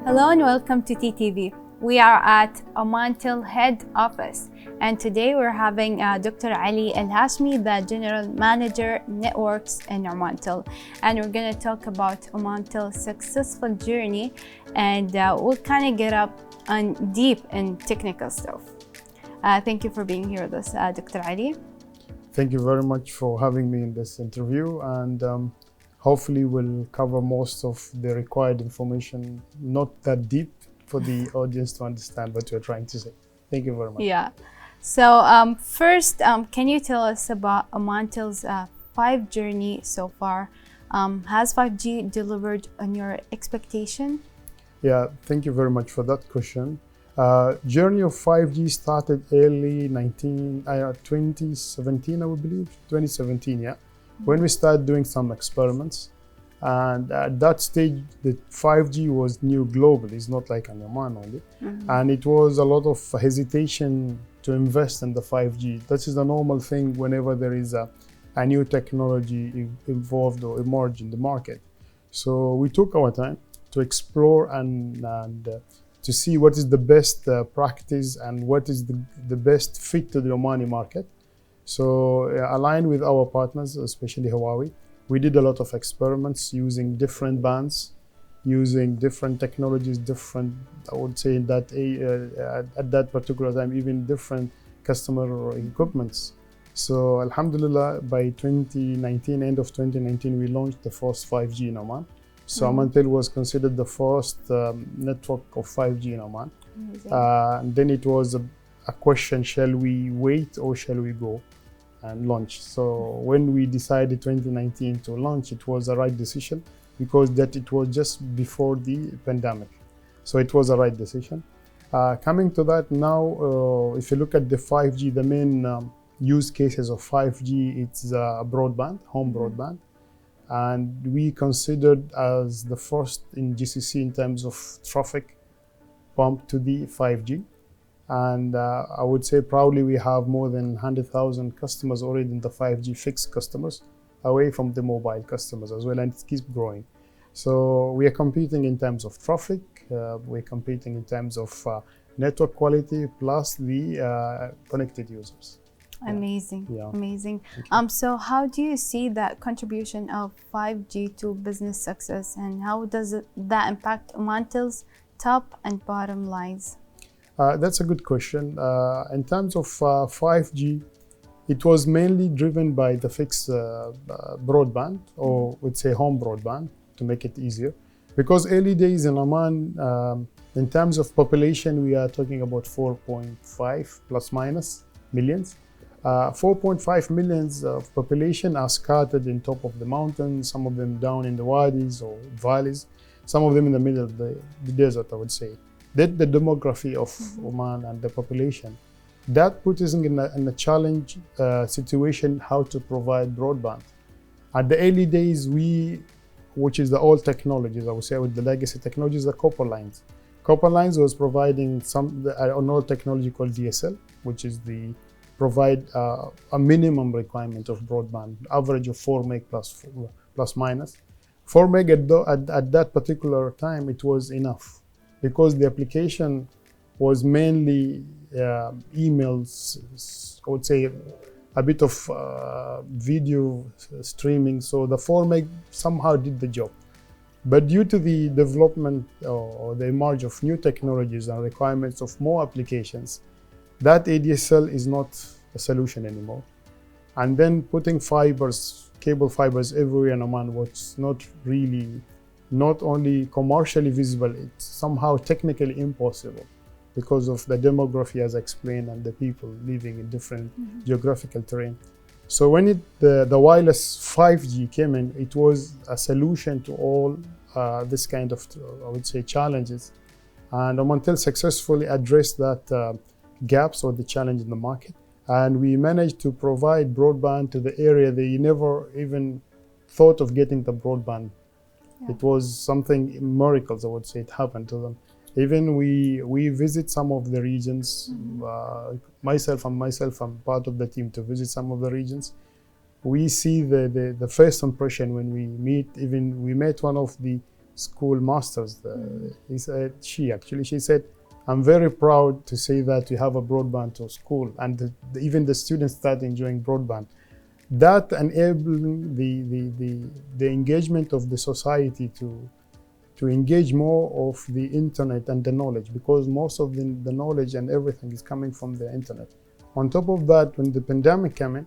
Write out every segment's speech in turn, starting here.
Hello and welcome to TTV. We are at Omantel head office, and today we're having Dr. Ali Al Hashmi, the General Manager Networks in Omantel, and we're going to talk about Omantel's successful journey, and we'll kind of get up on deep in technical stuff. Thank you for being here with us, Dr. Ali. Thank you very much for having me in this interview, and hopefully we'll cover most of the required information, not that deep for the audience to understand what you're trying to say. Thank you very much. Yeah. So first, can you tell us about Omantel's 5G journey so far? Has 5G delivered on your expectation? Yeah, thank you very much for that question. Journey of 5G started early 2017, I would believe, 2017, yeah. When we started doing some experiments, and at that stage, the 5G was new globally. It's not like in Oman only, and it was a lot of hesitation to invest in the 5G. That is the normal thing whenever there is a new technology involved or emerged in the market. So we took our time to explore and to see what is the best practice and what is the best fit to the Omani market. So aligned with our partners, especially Huawei, we did a lot of experiments using different bands, using different technologies, I would say that at that particular time, even different customer equipments. So Alhamdulillah, by 2019, end of 2019, we launched the first 5G in Oman. So Omantel was considered the first network of 5G in Oman. And then it was a question, shall we wait or shall we go and launch? So when we decided 2019 to launch, it was the right decision because that it was just before the pandemic. So it was a right decision. Coming to that now, if you look at the 5G, the main use cases of 5G, it's broadband, home broadband. And we considered as the first in GCC in terms of traffic pump to the 5G. And I would say proudly we have more than 100,000 customers already in the 5G fixed customers, away from the mobile customers as well, and it keeps growing. So we are competing in terms of traffic, we're competing in terms of network quality, plus the connected users. Amazing, yeah. Amazing. So how do you see that contribution of 5G to business success, and how does that impact Omantel's top and bottom lines? That's a good question. In terms of 5G, it was mainly driven by the fixed broadband, or we'd say home broadband, to make it easier. Because early days in Oman, in terms of population, we are talking about 4.5 plus minus millions. 4.5 millions of population are scattered in top of the mountains, some of them down in the wadis or valleys, some of them in the middle of the desert, I would say. That the demography of Oman and the population, that puts us in a challenge situation how to provide broadband. At the early days, which is the old technologies, I would say with the legacy technologies, the copper lines. Copper lines was providing an old technology called DSL, which is provide a minimum requirement of broadband, average of 4 meg plus minus. 4 meg at that particular time, it was enough because the application was mainly emails, I would say a bit of video streaming. So the 4 meg somehow did the job. But due to the development or the emergence of new technologies and requirements of more applications, that ADSL is not a solution anymore. And then putting cable fibers everywhere in Oman was not only commercially visible, it's somehow technically impossible because of the demography as explained and the people living in different geographical terrain. So when the wireless 5G came in, it was a solution to all this kind of, I would say, challenges. And Omantel successfully addressed that gaps or the challenge in the market. And we managed to provide broadband to the area they never even thought of getting the broadband. Yeah. It was something, miracles, I would say, it happened to them. Even we visit some of the regions, myself, I'm part of the team to visit some of the regions. We see the first impression when we meet, even we met one of the schoolmasters. She said, I'm very proud to say that we have a broadband to school, and even the students start enjoying broadband. That enabling the engagement of the society to engage more of the internet and the knowledge, because most of the knowledge and everything is coming from the internet. On top of that, when the pandemic came in,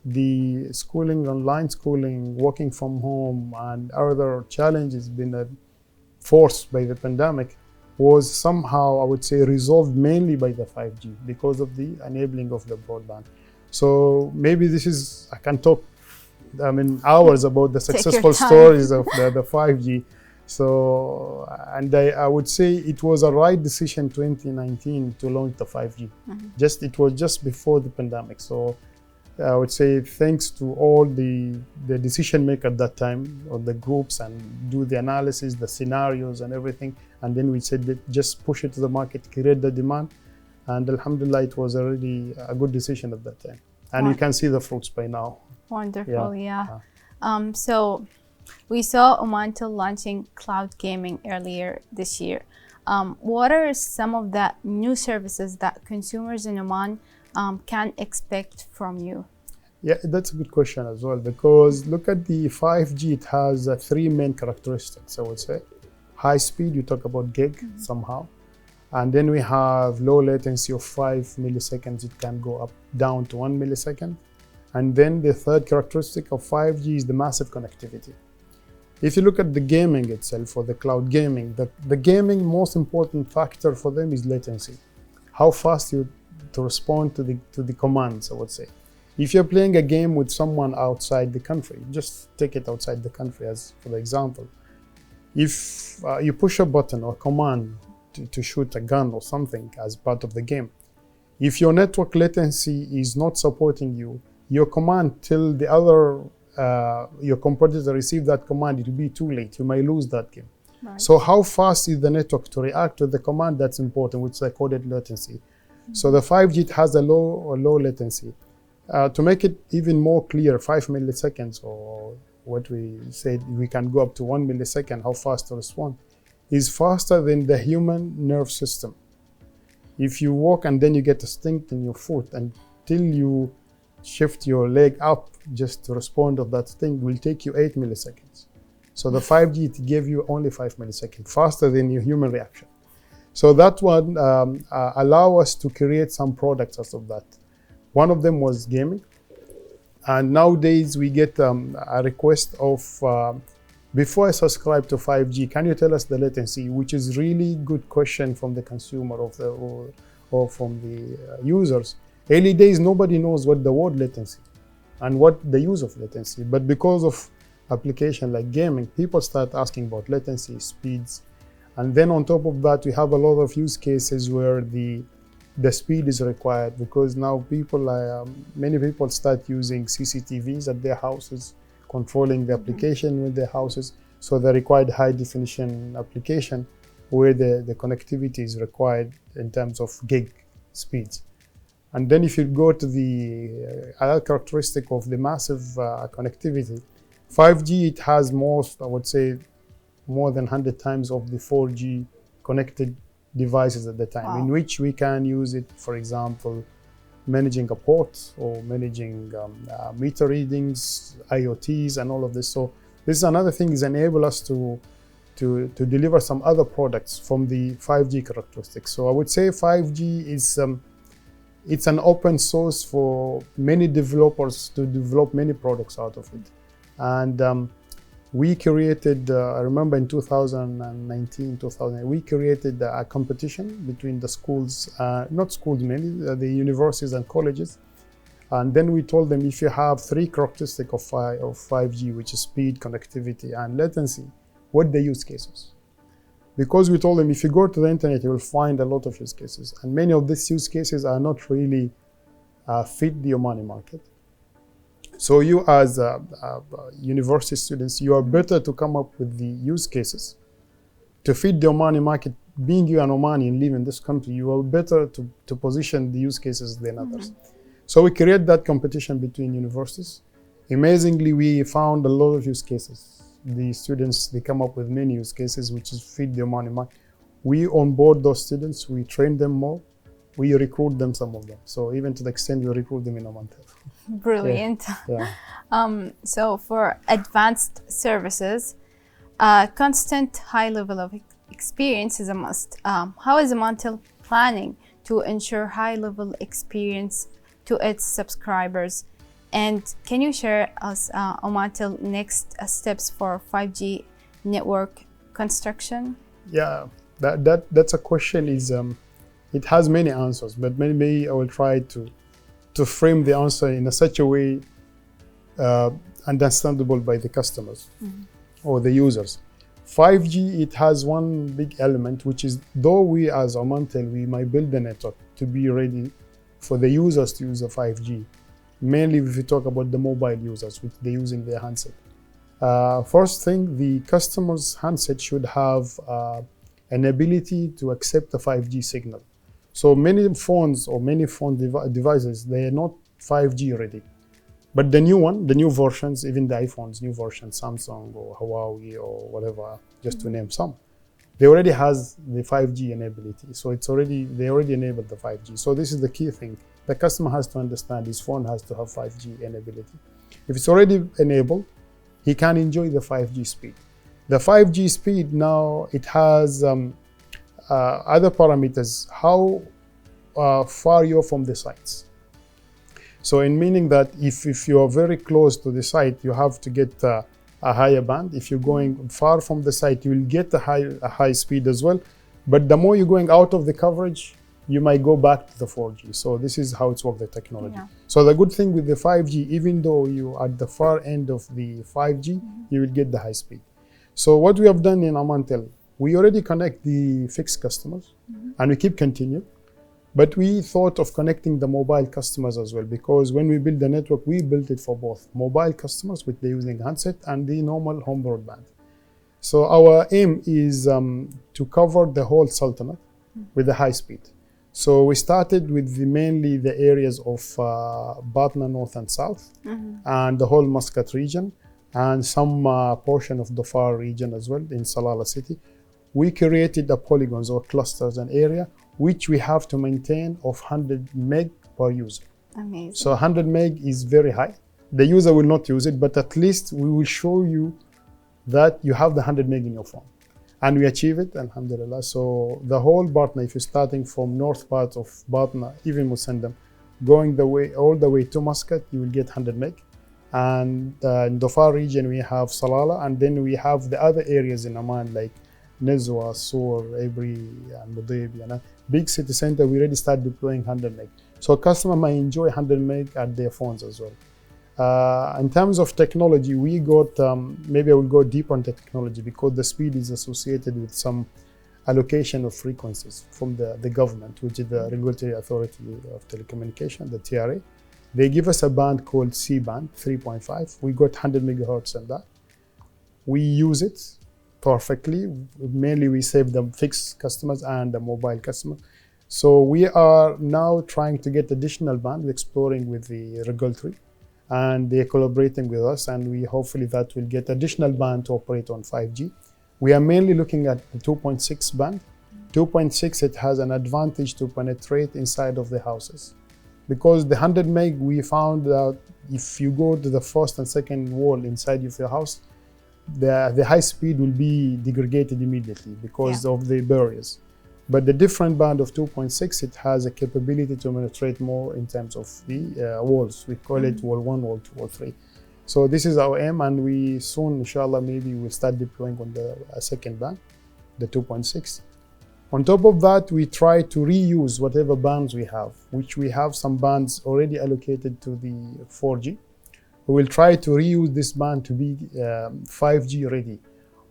the schooling, online schooling, working from home, and other challenges been forced by the pandemic was somehow, I would say, resolved mainly by the 5G because of the enabling of the broadband. So maybe I can talk, hours about the successful stories of the 5G. So, and I would say it was a right decision 2019 to launch the 5G. It was just before the pandemic. So I would say thanks to all the decision makers at that time, or the groups, and do the analysis, the scenarios and everything. And then we said that just push it to the market, create the demand. And alhamdulillah, it was already a good decision at that time. And you can see the fruits by now. Wonderful, yeah. So we saw Omantel launching cloud gaming earlier this year. What are some of the new services that consumers in Oman can expect from you? Yeah, that's a good question as well, because look at the 5G, it has three main characteristics, I would say. High speed, you talk about gig somehow. And then we have low latency of 5 milliseconds. It can go up down to 1 millisecond. And then the third characteristic of 5G is the massive connectivity. If you look at the gaming itself, or the cloud gaming, the gaming most important factor for them is latency. How fast you to respond to the commands, I would say. If you're playing a game with someone outside the country, just take it outside the country as for the example. If you push a button or command to shoot a gun or something as part of the game, if your network latency is not supporting you, your command till the other your competitor receive that command, it will be too late. You may lose that game. Right. So how fast is the network to react to the command? That's important, which is a coded latency. So the 5G, it has a low latency. To make it even more clear, 5 milliseconds, or what we said, we can go up to 1 millisecond, how fast to respond, is faster than the human nerve system. If you walk and then you get a sting in your foot, until you shift your leg up just to respond to that sting, will take you 8 milliseconds. So the 5G, it gave you only 5 milliseconds, faster than your human reaction. So that one allow us to create some products out of that. One of them was gaming. And nowadays we get a request of, before I subscribe to 5G, can you tell us the latency? Which is really good question from the consumer or from the users. Early days, nobody knows what the word latency and what the use of latency. But because of application like gaming, people start asking about latency, speeds. And then on top of that, we have a lot of use cases where the speed is required, because now many people start using CCTVs at their houses, controlling the application with their houses. So they required high definition application where the connectivity is required in terms of gig speeds. And then if you go to the other characteristic of the massive connectivity, 5G, it has I would say, more than 100 times of the 4G connected devices at the time, in which we can use it, for example, managing a port or managing meter readings, IoTs, and all of this. So this is another thing is enable us to deliver some other products from the 5G characteristics. So I would say 5G is it's an open source for many developers to develop many products out of it. And we created, I remember in 2019, we created a competition between the schools, not schools mainly, the universities and colleges. And then we told them, if you have three characteristics of 5G, which is speed, connectivity, and latency, what are the use cases? Because we told them, if you go to the internet, you will find a lot of use cases. And many of these use cases are not really fit the Omani market. So you as university students, you are better to come up with the use cases to fit the Omani market. Being you an Omani and live in this country, you are better to position the use cases than others. So we create that competition between universities. Amazingly, we found a lot of use cases. the students, they come up with many use cases, which is feed their money. We onboard those students, we train them more, we recruit them, some of them. So even to the extent we recruit them in Omantel. Brilliant. Yeah. So for advanced services, constant high level of experience is a must. How is Omantel planning to ensure high level experience to its subscribers? And can you share us Omantel next steps for 5G network construction? Yeah, that's a question. It has many answers, but maybe I will try to frame the answer in such a way understandable by the customers or the users. 5G, it has one big element, which is, though we as Omantel, we might build the network to be ready for the users to use the 5G. Mainly if we talk about the mobile users, which they use in their handset. First thing, the customer's handset should have an ability to accept the 5G signal. So many phones or many phone devices, they are not 5G ready. But the new versions, even the iPhones, new versions, Samsung or Huawei or whatever, just to name some, they already has the 5G enability. So they already enabled the 5G. So this is the key thing. The customer has to understand his phone has to have 5G enability. If it's already enabled, he can enjoy the 5G speed. The 5G speed now, it has other parameters, how far you're from the sites. So in meaning that if you are very close to the site, you have to get a higher band. If you're going far from the site, you will get a high speed as well. But the more you're going out of the coverage, you might go back to the 4G. So this is how it's worked, the technology. Yeah. So the good thing with the 5G, even though you are at the far end of the 5G, you will get the high speed. So what we have done in Omantel, we already connect the fixed customers and we keep continuing. But we thought of connecting the mobile customers as well, because when we build the network, we built it for both mobile customers, which they're using handset, and the normal home broadband. So our aim is to cover the whole Sultanate with the high speed. So we started with mainly the areas of Batna North and South, and the whole Muscat region, and some portion of the Dhofar region as well in Salalah city. We created the polygons or clusters and area which we have to maintain of 100 meg per user. Amazing. So 100 meg is very high. The user will not use it, but at least we will show you that you have the 100 meg in your phone. And we achieve it, alhamdulillah. So the whole Batna, if you're starting from north part of Batna, even Musandam, going all the way to Muscat, you will get 100 meg. And in the Dhofar region, we have Salalah, and then we have the other areas in Oman, like Nizwa, Sur, Abri, and Mudaib, big city center, we already start deploying 100 meg. So a customer might enjoy 100 meg at their phones as well. In terms of technology, we got, maybe I will go deeper on the technology because the speed is associated with some allocation of frequencies from the government, which is the Regulatory Authority of Telecommunication, the TRA. They give us a band called C band, 3.5. We got 100 megahertz on that. We use it perfectly. Mainly we save the fixed customers and the mobile customer. So we are now trying to get additional band. We're exploring with the regulatory and they're collaborating with us, and we hopefully that will get additional band to operate on 5G. We are mainly looking at the 2.6 band. 2.6, it has an advantage to penetrate inside of the houses. Because the 100 meg, we found out if you go to the first and second wall inside of your house, the high speed will be degraded immediately because of the barriers. But the different band of 2.6, it has a capability to penetrate more in terms of the walls. We call it wall 1, wall 2, wall 3. So this is our aim, and we soon, inshallah, maybe we'll start deploying on the second band, the 2.6. On top of that, we try to reuse whatever bands we have, which we have some bands already allocated to the 4G. We will try to reuse this band to be 5G ready.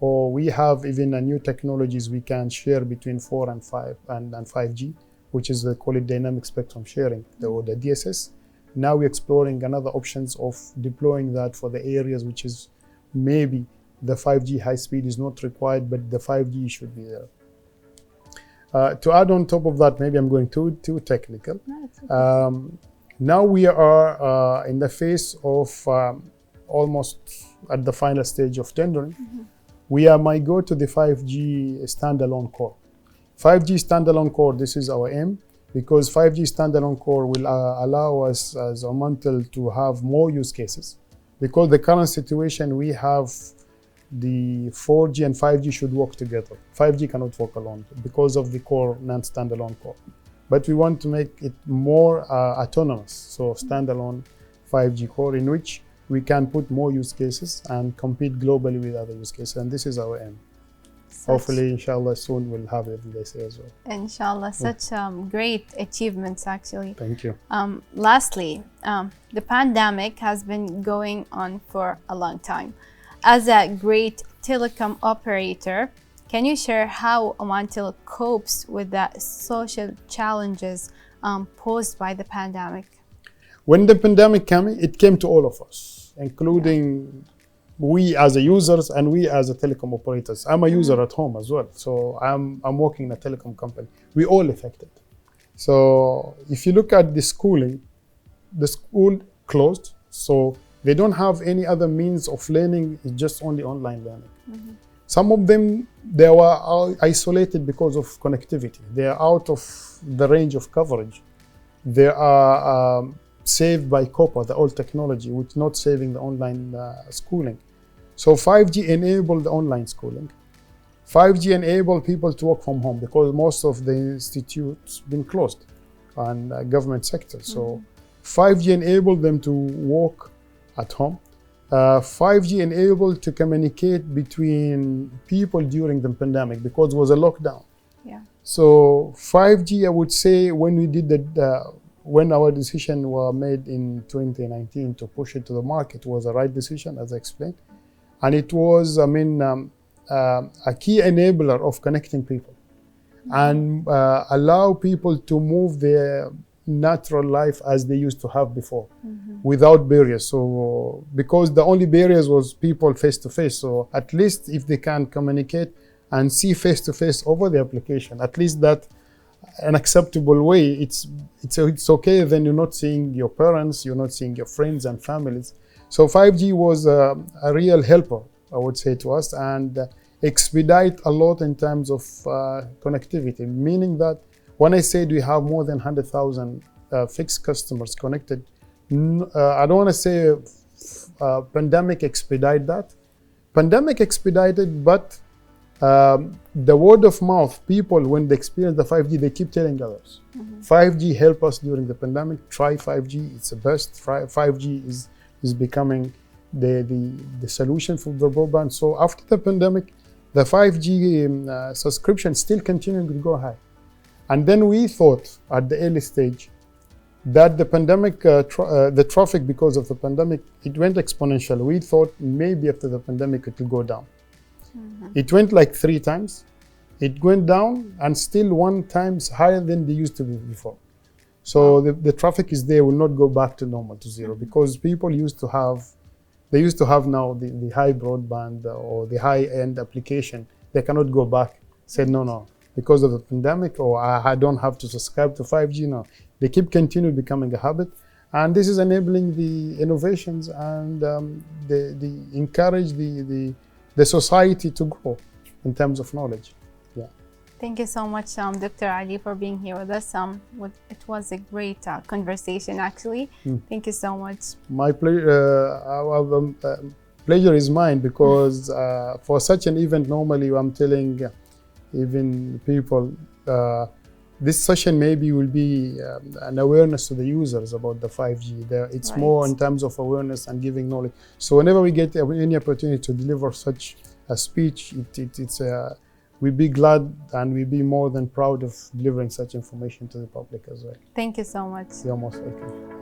Or we have even a new technologies we can share between 4 and 5 and 5G, which is call it dynamic spectrum sharing, or the DSS. Now we're exploring another options of deploying that for the areas which is maybe the 5G high speed is not required, but the 5G should be there. To add on top of that, maybe I'm going too technical. No, it's okay. Now we are in the phase of almost at the final stage of tendering. We might go to the 5G standalone core. 5G standalone core, this is our aim, because 5G standalone core will allow us as Omantel to have more use cases. Because the current situation we have, the 4G and 5G should work together. 5G cannot work alone because of the core, non-standalone core. But we want to make it more autonomous, so standalone 5G core in which we can put more use cases and compete globally with other use cases. And this is our aim. Hopefully, inshallah, soon we'll have it, they say as well. Inshallah, such great achievements actually. Thank you. Lastly, the pandemic has been going on for a long time. As a great telecom operator, can you share how Omantel copes with the social challenges posed by the pandemic? When the pandemic came, it came to all of us, including we as a users and we as a telecom operators. I'm a user at home as well, so I'm working in a telecom company. We all affected. So if you look at the schooling, the school closed, so they don't have any other means of learning. It's just only online learning. Some of them, they were isolated because of connectivity. They are out of the range of coverage. They are saved by copper, the old technology, which not saving the online schooling. So 5G enabled the online schooling. 5G enabled people to work from home because most of the institutes been closed and government sector. So 5G enabled them to work at home. 5G enabled to communicate between people during the pandemic because it was a lockdown. Yeah. So 5G, I would say, when we did when our decision was made in 2019 to push it to the market, was the right decision, as I explained. And it was, a key enabler of connecting people and allow people to move their natural life as they used to have before without barriers. So because the only barriers was people face to face. So at least if they can communicate and see face to face over the application, at least that an acceptable way, it's okay. Then you're not seeing your parents, you're not seeing your friends and families. So 5G was a real helper, I would say, to us, and expedite a lot in terms of connectivity, meaning that when I said we have more than 100,000 fixed customers connected, I don't want to say pandemic expedite that. Pandemic expedited, but the word of mouth, people, when they experience the 5G, they keep telling others. 5G helped us during the pandemic. Try 5G, it's the best. 5G is becoming the solution for the broadband. So after the pandemic, the 5G subscription still continuing to go high. And then we thought at the early stage that the pandemic, the traffic because of the pandemic, it went exponential. We thought maybe after the pandemic it will go down. It went like 3 times. It went down and still 1 times higher than they used to be before. So the traffic is there, will not go back to normal, to zero, because people used to have now the high broadband or the high-end application. They cannot go back, said no, because of the pandemic, or I don't have to subscribe to 5G now. They keep continue becoming a habit. And this is enabling the innovations and the encourage the society to grow in terms of knowledge. Thank you so much, Dr. Ali, for being here with us. It was a great conversation, actually. Thank you so much. My pleasure is mine, because for such an event, normally I'm telling even people, this session maybe will be an awareness to the users about the 5G. It's more in terms of awareness and giving knowledge. So whenever we get any opportunity to deliver such a speech, we'd be glad and we'd be more than proud of delivering such information to the public as well. Thank you so much. You're most welcome.